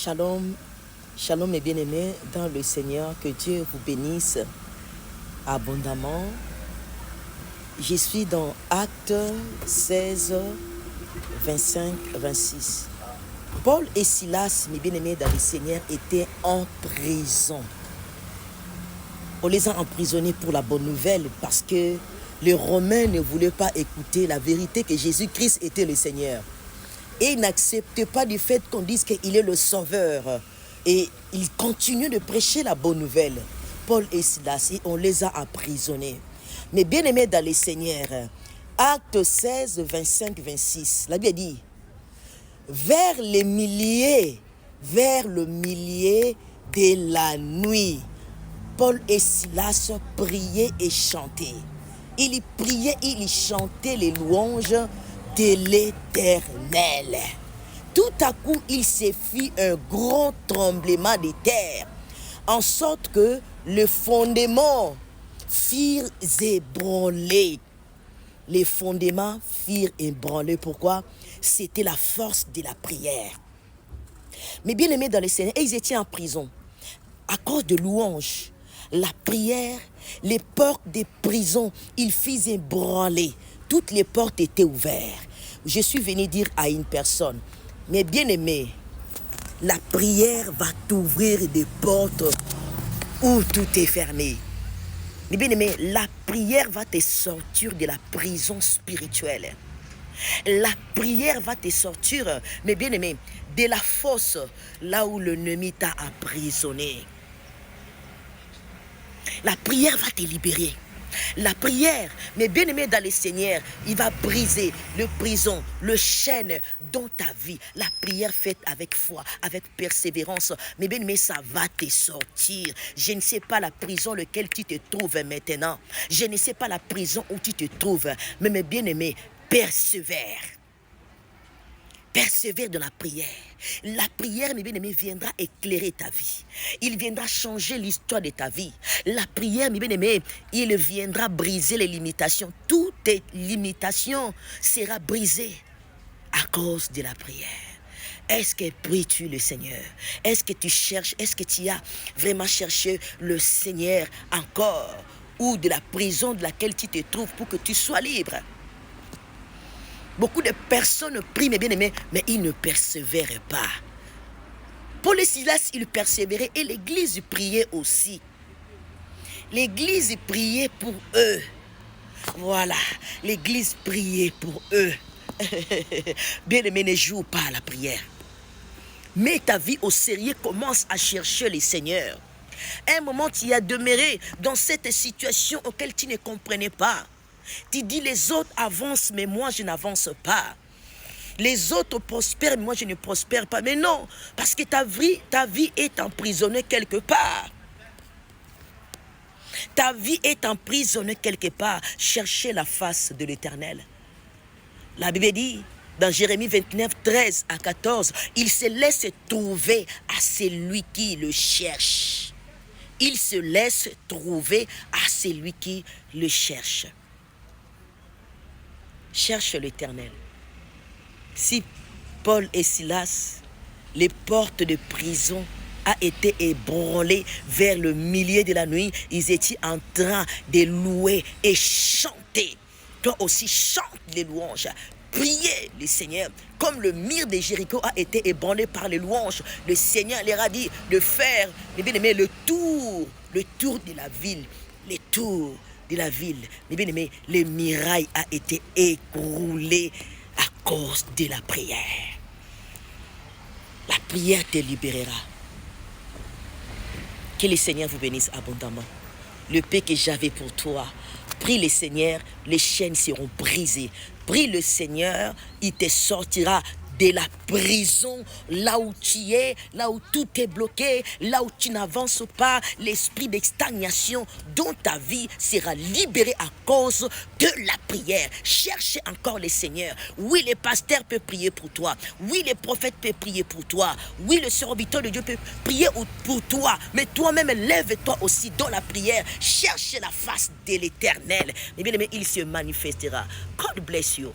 Shalom, shalom mes bien-aimés dans le Seigneur, que Dieu vous bénisse abondamment. Je suis dans Actes 16, 25, 26. Paul et Silas, mes bien-aimés dans le Seigneur, étaient en prison. On les a emprisonnés pour la bonne nouvelle parce que les Romains ne voulaient pas écouter la vérité que Jésus-Christ était le Seigneur. Et ils n'acceptaient pas du fait qu'on dise qu'il est le Sauveur. Et ils continuent de prêcher la bonne nouvelle. Paul et Silas, et on les a emprisonnés. Mais bien aimés dans le Seigneur, Actes 16, 25, 26, la Bible dit, vers le milieu de la nuit, Paul et Silas priaient et chantaient. Ils priaient, ils chantaient les louanges de l'Éternel. Tout à coup, il se fit un grand tremblement de terre, en sorte que le fondement firent ébranler. Les fondements firent ébranler. Pourquoi? C'était la force de la prière. Mais bien aimés dans le Seigneur, ils étaient en prison à cause de louanges. La prière, les portes des prisons, ils firent ébranler. Toutes les portes étaient ouvertes. Je suis venu dire à une personne, mais bien aimé, la prière va t'ouvrir des portes où tout est fermé. Mais bien aimé, la prière va te sortir de la prison spirituelle. La prière va te sortir, mais bien aimé, de la fosse là où l'ennemi t'a emprisonné. La prière va te libérer. La prière, mes bien-aimés dans le Seigneur, il va briser le prison, le chêne dans ta vie. La prière faite avec foi, avec persévérance, mes bien-aimés, ça va te sortir. Je ne sais pas la prison dans laquelle tu te trouves maintenant. Je ne sais pas la prison où tu te trouves, mais mes bien-aimés, persévère. Persévère dans la prière. La prière, mes bien-aimés, viendra éclairer ta vie. Il viendra changer l'histoire de ta vie. La prière, mes bien-aimés, il viendra briser les limitations. Toutes tes limitations seront brisées à cause de la prière. Est-ce que pries-tu le Seigneur? Est-ce que tu cherches? Est-ce que tu as vraiment cherché le Seigneur encore? Ou de la prison de laquelle tu te trouves pour que tu sois libre? Beaucoup de personnes prient, mes bien-aimés, mais ils ne persévèrent pas. Paul et Silas, ils persévéraient et l'église priait aussi. L'église priait pour eux. Voilà, l'église priait pour eux. Bien-aimé, ne joue pas à la prière. Mets ta vie au sérieux, commence à chercher le Seigneur. Un moment, tu as demeuré dans cette situation auquel tu ne comprenais pas. Tu dis les autres avancent, mais moi je n'avance pas. Les autres prospèrent, mais moi je ne prospère pas. Mais non, parce que ta vie est emprisonnée quelque part. Ta vie est emprisonnée quelque part. Cherchez la face de l'Éternel. La Bible dit, dans Jérémie 29, 13 à 14, il se laisse trouver à celui qui le cherche. Il se laisse trouver à celui qui le cherche. Cherche l'Éternel. Si Paul et Silas, les portes de prison a été ébranlées vers le milieu de la nuit, ils étaient en train de louer et chanter. Toi aussi, chante les louanges. Priez le Seigneur. Comme le mur de Jéricho a été ébranlé par les louanges, le Seigneur leur a dit de faire, mes bien-aimés, le tour de la ville. Les tours de la ville. Mais bien aimé, les murailles a été écroulées à cause de la prière. La prière te libérera. Que le Seigneur vous bénisse abondamment. Le paix que j'avais pour toi, prie le Seigneur, les chaînes seront brisées. Prie le Seigneur, il te sortira de la prison, là où tu es, là où tout est bloqué, là où tu n'avances pas, l'esprit de stagnation dans ta vie sera libéré à cause de la prière. Cherche encore le Seigneur. Oui, les pasteurs peuvent prier pour toi. Oui, les prophètes peuvent prier pour toi. Oui, le serviteur de Dieu peut prier pour toi. Mais toi-même, lève-toi aussi dans la prière. Cherche la face de l'Éternel. Mais bien aimé, il se manifestera. God bless you.